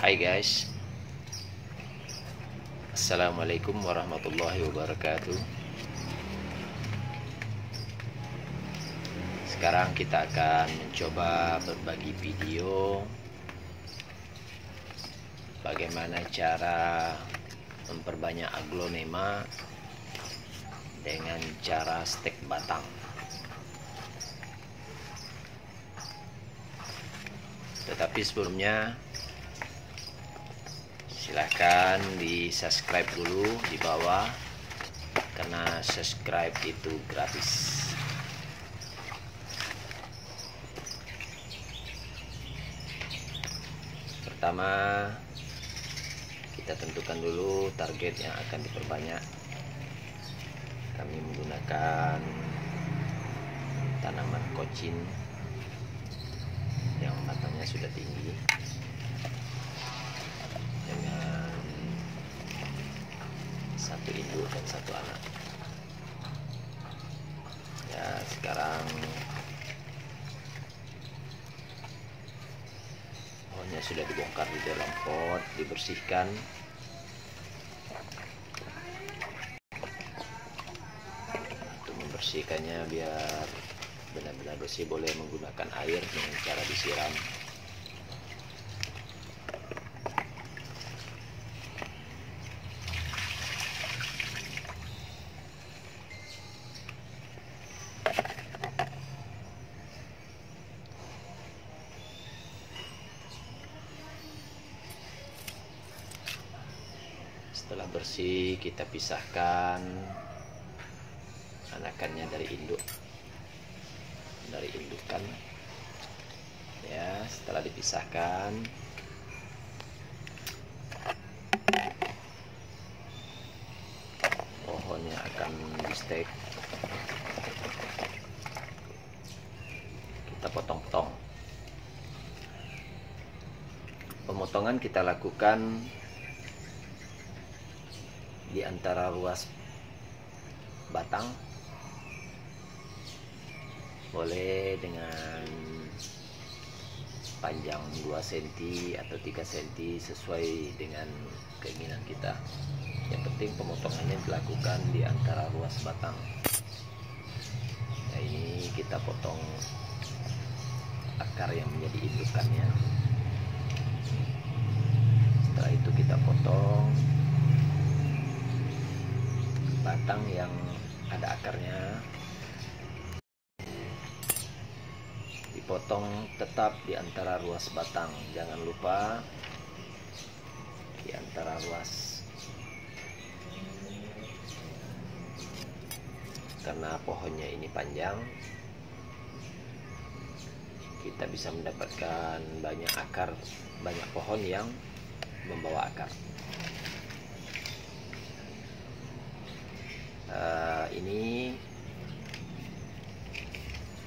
Hai guys, Assalamualaikum warahmatullahi wabarakatuh. Sekarang kita akan mencoba berbagi video bagaimana cara memperbanyak aglonema dengan cara stek batang. Tetapi sebelumnya silahkan di subscribe dulu di bawah, karena subscribe itu gratis. Pertama, kita tentukan dulu target yang akan diperbanyak. Kami menggunakan tanaman kocin yang batangnya sudah tinggi dengan satu induk dan satu anak. Ya, sekarang pohonnya sudah dibongkar di dalam pot, dibersihkan. Untuk membersihkannya biar benar-benar bersih, boleh menggunakan air dengan cara disiram. Setelah bersih, kita pisahkan anakannya dari indukan. Ya, setelah dipisahkan, pohonnya akan di stek. Kita potong-potong. Pemotongan kita lakukan di antara ruas batang, boleh dengan panjang 2 cm atau 3 cm sesuai dengan keinginan kita. Yang penting pemotongannya dilakukan di antara ruas batang. Nah, ini kita potong akar yang menjadi indukannya. Setelah itu kita potong batang yang ada akarnya, dipotong tetap di antara ruas batang. Jangan lupa di antara ruas, karena pohonnya ini panjang, kita bisa mendapatkan banyak akar, banyak pohon yang membawa akar. Ini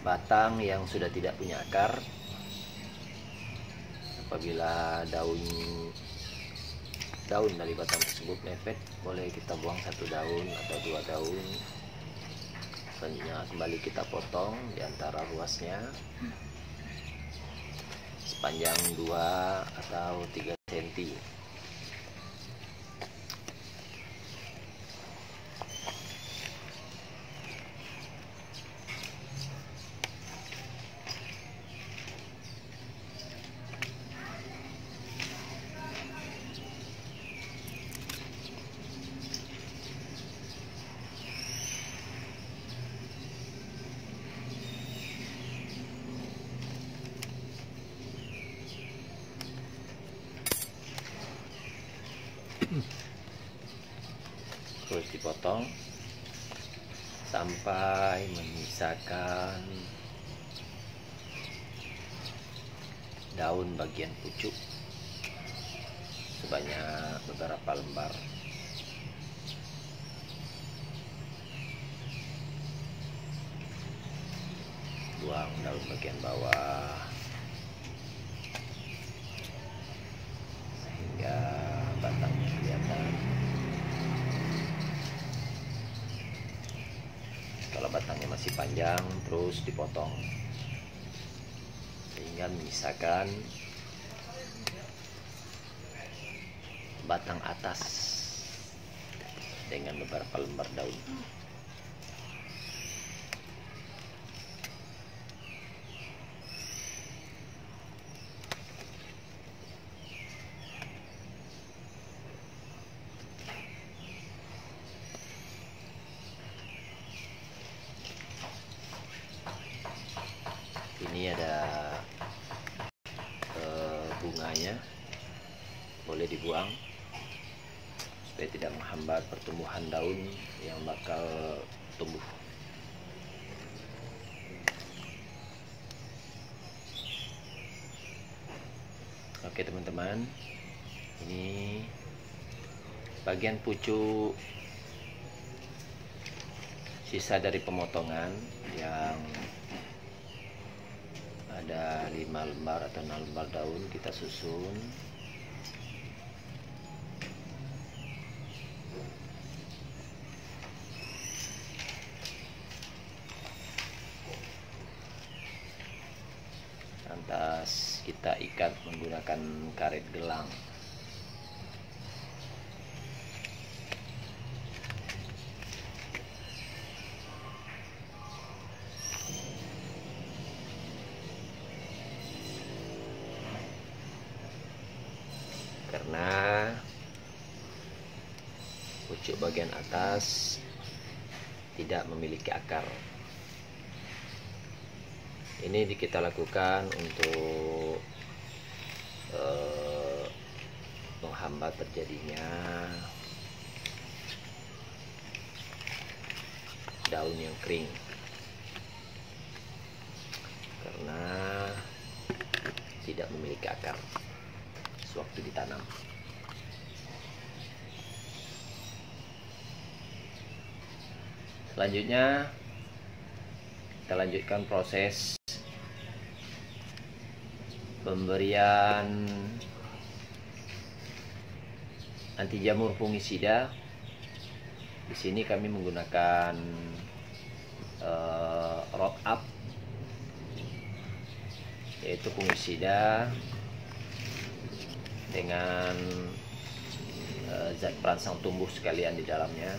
batang yang sudah tidak punya akar. Apabila daun dari batang tersebut mepet, boleh kita buang 1 daun atau 2 daun. Selanjutnya kembali kita potong di antara ruasnya sepanjang 2 atau 3 cm. Terus dipotong sampai menyisakan daun bagian pucuk sebanyak beberapa lembar. Buang daun bagian bawah sehingga batangnya kelihatan. Kalau batangnya masih panjang, terus dipotong sehingga menyisakan batang atas dengan beberapa lembar daun. Ini ada bunganya, boleh dibuang supaya tidak menghambat pertumbuhan daun yang bakal tumbuh. Oke teman-teman, ini bagian pucuk sisa dari pemotongan yang ada 5 lembar atau 6 lembar daun, kita susun. Lantas kita ikat menggunakan karet gelang. Karena pucuk bagian atas tidak memiliki akar. Ini kita lakukan untuk menghambat terjadinya daun yang kering, karena tidak memiliki akar sewaktu ditanam. Selanjutnya kita lanjutkan proses pemberian anti jamur fungisida. Di sini kami menggunakan Roundup, yaitu fungisida dengan zat perangsang tumbuh sekalian di dalamnya.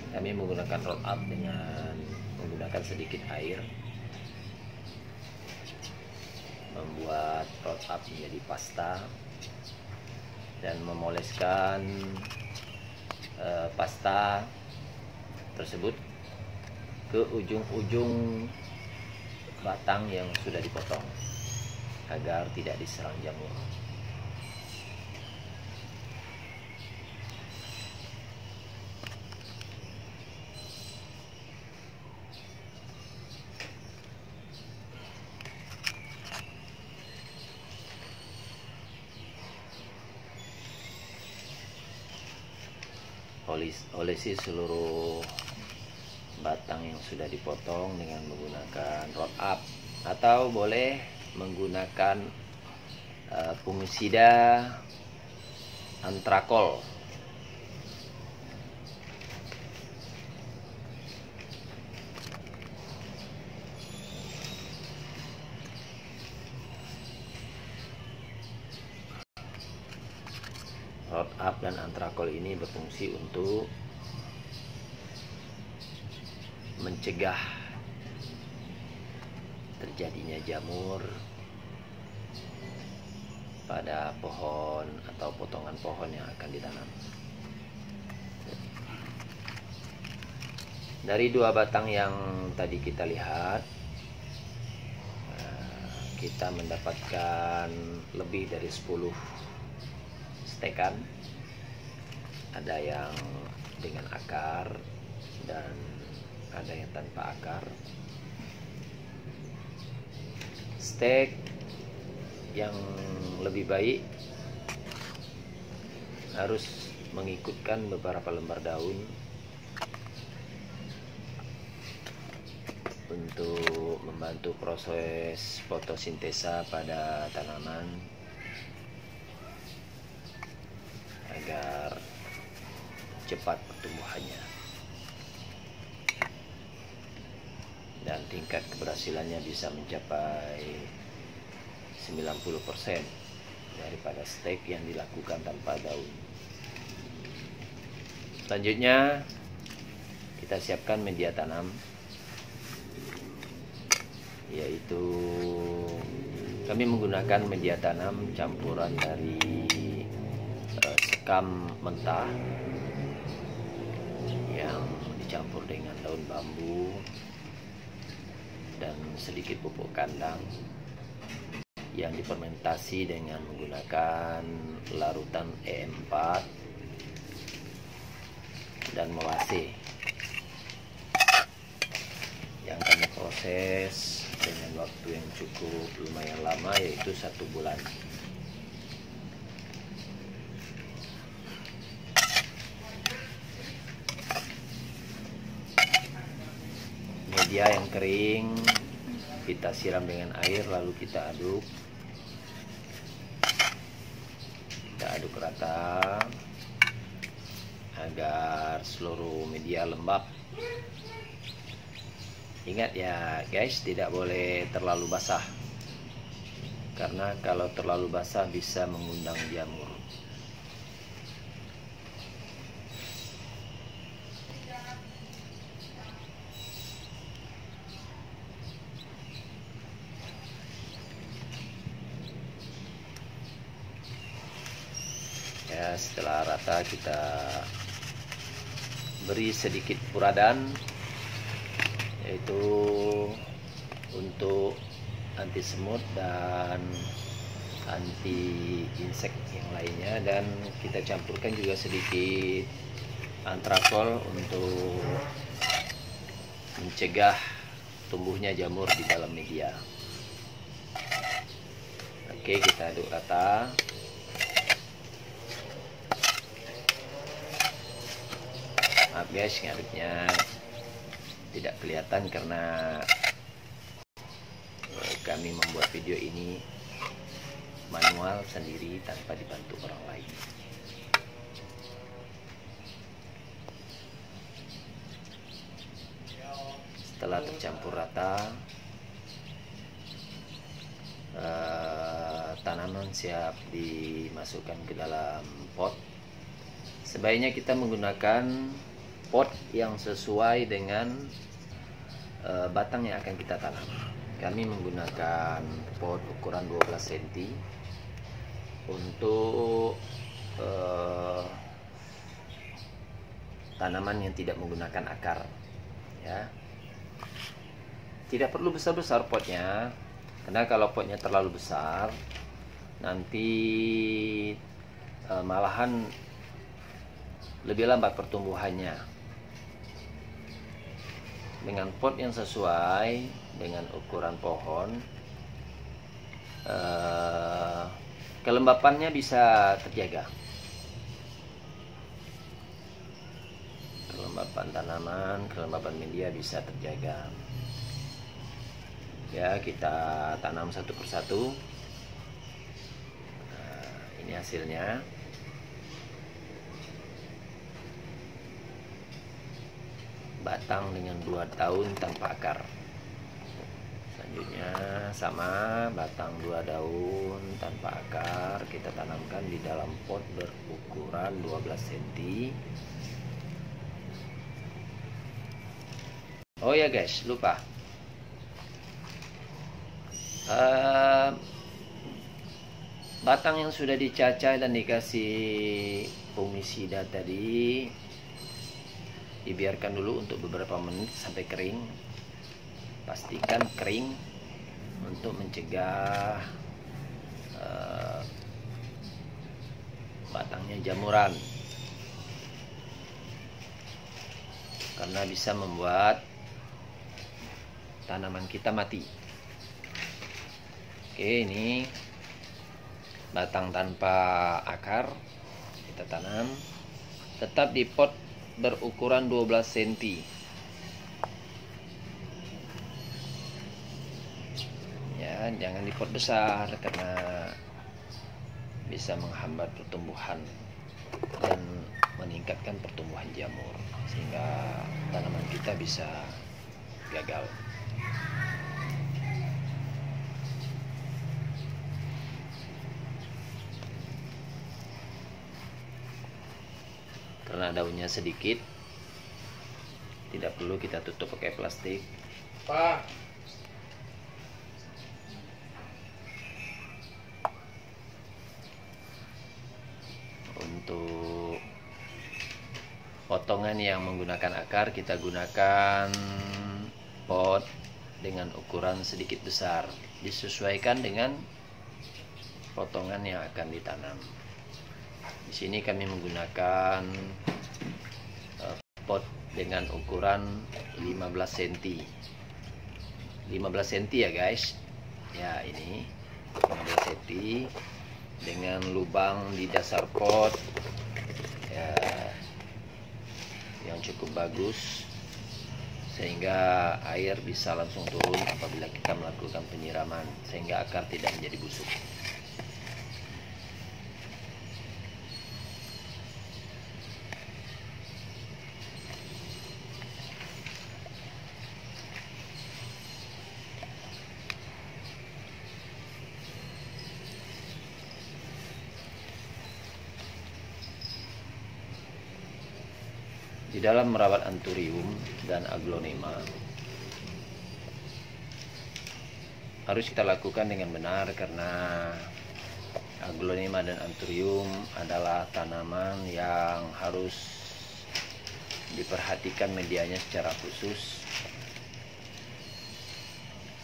Kami menggunakan Roundup dengan menggunakan sedikit air, membuat Roundup menjadi pasta dan memoleskan pasta tersebut ke ujung-ujung batang yang sudah dipotong agar tidak diserang jamur. Olesi seluruh batang yang sudah dipotong dengan menggunakan Roundup, atau boleh menggunakan fungisida antrakol. Roundup dan antrakol ini berfungsi untuk mencegah terjadinya jamur pada pohon atau potongan pohon yang akan ditanam. Dari 2 batang yang tadi kita lihat, kita mendapatkan lebih dari 10 stekan. Ada yang dengan akar dan ada yang tanpa akar. Stek yang lebih baik harus mengikutkan beberapa lembar daun untuk membantu proses fotosintesa pada tanaman agar cepat pertumbuhannya dan tingkat keberhasilannya bisa mencapai 90% daripada stek yang dilakukan tanpa daun. Selanjutnya kita siapkan media tanam, yaitu kami menggunakan media tanam campuran dari sekam mentah yang dicampur dengan daun bambu dan sedikit pupuk kandang yang difermentasi dengan menggunakan larutan E4 dan melase yang kami proses dengan waktu yang cukup lumayan lama, yaitu 1 bulan. Media yang kering kita siram dengan air, lalu kita aduk rata agar seluruh media lembab. Ingat ya guys, tidak boleh terlalu basah, karena kalau terlalu basah bisa mengundang jamur. Ya, setelah rata kita beri sedikit puradan, yaitu untuk anti semut dan anti insek yang lainnya, dan kita campurkan juga sedikit antrakol untuk mencegah tumbuhnya jamur di dalam media. Oke, kita aduk rata. Maaf guys, ngaduknya tidak kelihatan karena kami membuat video ini manual sendiri tanpa dibantu orang lain. Setelah tercampur rata, tanaman siap dimasukkan ke dalam pot. Sebaiknya kita menggunakan pot yang sesuai dengan batang yang akan kita tanam. Kami menggunakan pot ukuran 12 cm untuk tanaman yang tidak menggunakan akar, ya. Tidak perlu besar-besar potnya, karena kalau potnya terlalu besar nanti malahan lebih lambat pertumbuhannya. Dengan pot yang sesuai dengan ukuran pohon, kelembapannya bisa terjaga. Kelembapan tanaman, kelembapan media bisa terjaga. Ya, kita tanam satu persatu. Ini hasilnya. Batang dengan 2 daun tanpa akar. Selanjutnya sama, batang 2 daun tanpa akar kita tanamkan di dalam pot berukuran 12 cm. Oh ya guys, lupa. Batang yang sudah dicacah dan dikasih fungisida tadi dibiarkan dulu untuk beberapa menit sampai kering. Pastikan kering untuk mencegah batangnya jamuran, karena bisa membuat tanaman kita mati. Oke, ini batang tanpa akar kita tanam, tetap di pot berukuran 12 cm. Ya, jangan di pot besar karena bisa menghambat pertumbuhan dan meningkatkan pertumbuhan jamur, sehingga tanaman kita bisa gagal. karena daunnya sedikit, tidak perlu kita tutup pakai plastik. Pak. Untuk potongan yang menggunakan akar, kita gunakan pot dengan ukuran sedikit besar, disesuaikan dengan potongan yang akan ditanam. Di sini kami menggunakan pot dengan ukuran 15 cm. 15 cm ya guys. Ya, ini 15 cm dengan lubang di dasar pot ya, yang cukup bagus sehingga air bisa langsung turun apabila kita melakukan penyiraman, sehingga akar tidak menjadi busuk. Di dalam merawat Anthurium dan Aglonema harus kita lakukan dengan benar, karena Aglonema dan Anthurium adalah tanaman yang harus diperhatikan medianya secara khusus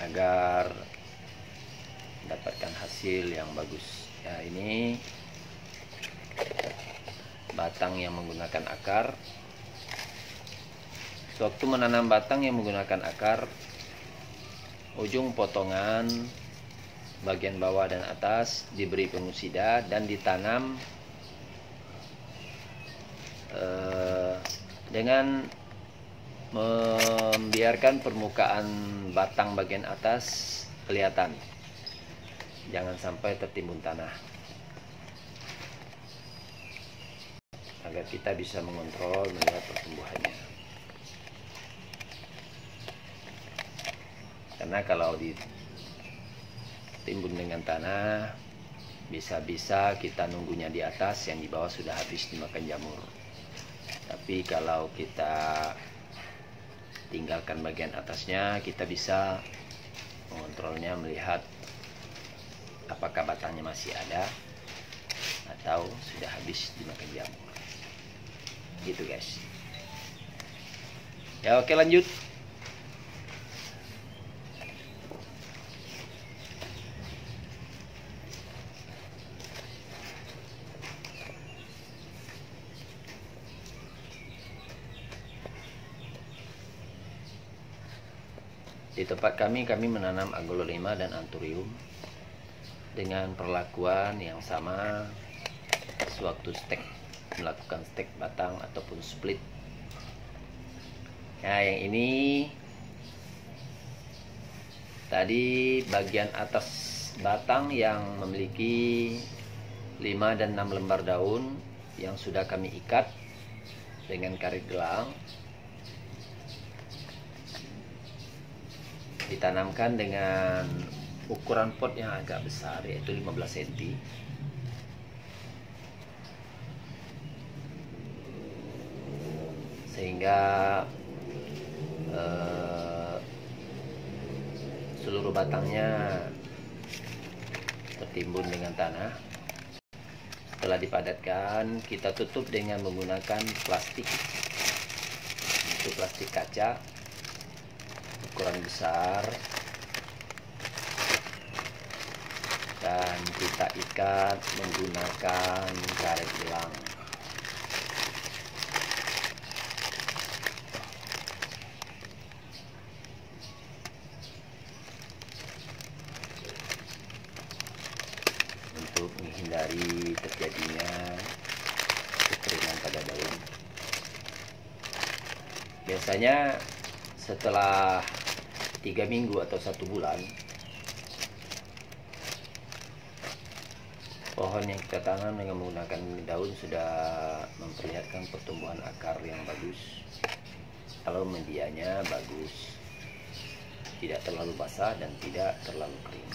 agar mendapatkan hasil yang bagus. Ya, ini batang yang menggunakan akar. Sewaktu menanam batang yang menggunakan akar, ujung potongan bagian bawah dan atas diberi pengusida dan ditanam dengan membiarkan permukaan batang bagian atas kelihatan, jangan sampai tertimbun tanah, agar kita bisa mengontrol melihat pertumbuhannya. Karena kalau ditimbun dengan tanah, bisa-bisa kita nunggunya di atas, yang di bawah sudah habis dimakan jamur. Tapi kalau kita tinggalkan bagian atasnya, kita bisa mengontrolnya, melihat apakah batangnya masih ada atau sudah habis dimakan jamur. Gitu guys. Ya, oke, lanjut. Di tempat kami menanam Aglonema dan Anthurium dengan perlakuan yang sama sewaktu melakukan stek batang ataupun split. Nah, yang ini tadi bagian atas batang yang memiliki 5 dan 6 lembar daun yang sudah kami ikat dengan karet gelang, ditanamkan dengan ukuran pot yang agak besar, yaitu 15 cm. Sehingga seluruh batangnya tertimbun dengan tanah. Setelah dipadatkan, kita tutup dengan menggunakan plastik. Itu plastik kaca ukuran besar, dan kita ikat menggunakan karet gelang. Untuk menghindari terjadinya kekeringan pada daun. Biasanya setelah 3 minggu atau 1 bulan, pohon yang kita tanam dengan menggunakan daun sudah memperlihatkan pertumbuhan akar yang bagus. Kalau medianya bagus, tidak terlalu basah dan tidak terlalu kering.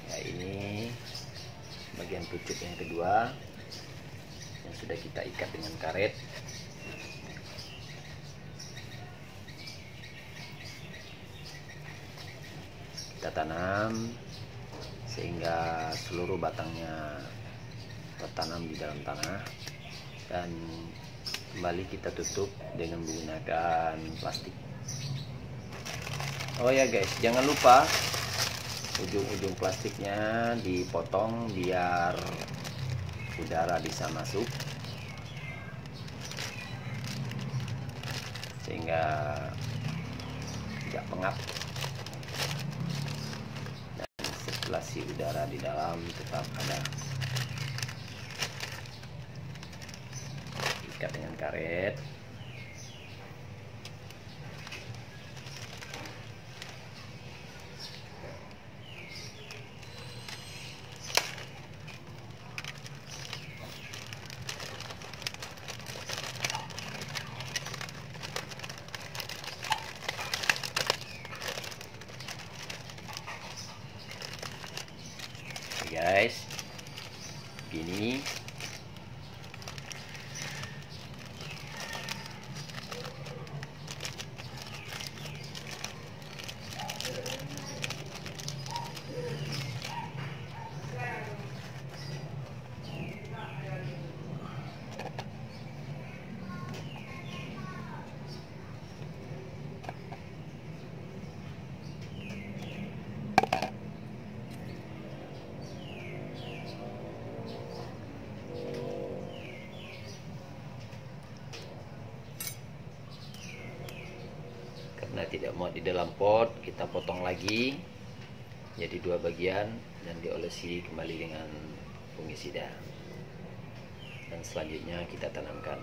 Nah, ini bagian pucuk yang kedua yang sudah kita ikat dengan karet. Kita tanam sehingga seluruh batangnya tertanam di dalam tanah, dan kembali kita tutup dengan menggunakan plastik. Oh ya guys, jangan lupa ujung-ujung plastiknya dipotong biar udara bisa masuk, sehingga tidak pengap dan sirkulasi udara di dalam tetap ada. Ikat dengan karet. Guys, gini. Karena tidak mau di dalam pot, kita potong lagi jadi 2 bagian dan diolesi kembali dengan fungisida, dan selanjutnya kita tanamkan.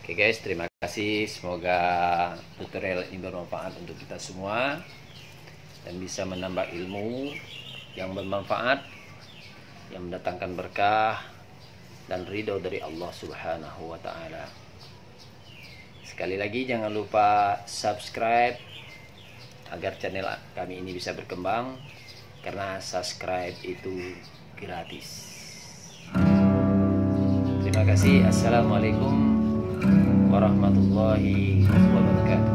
Oke guys, terima kasih. Semoga tutorial ini bermanfaat untuk kita semua dan bisa menambah ilmu yang bermanfaat, yang mendatangkan berkah dan ridho dari Allah Subhanahu wa Ta'ala. Sekali lagi, jangan lupa subscribe agar channel kami ini bisa berkembang, karena subscribe itu gratis. Terima kasih. Assalamualaikum warahmatullahi wabarakatuh.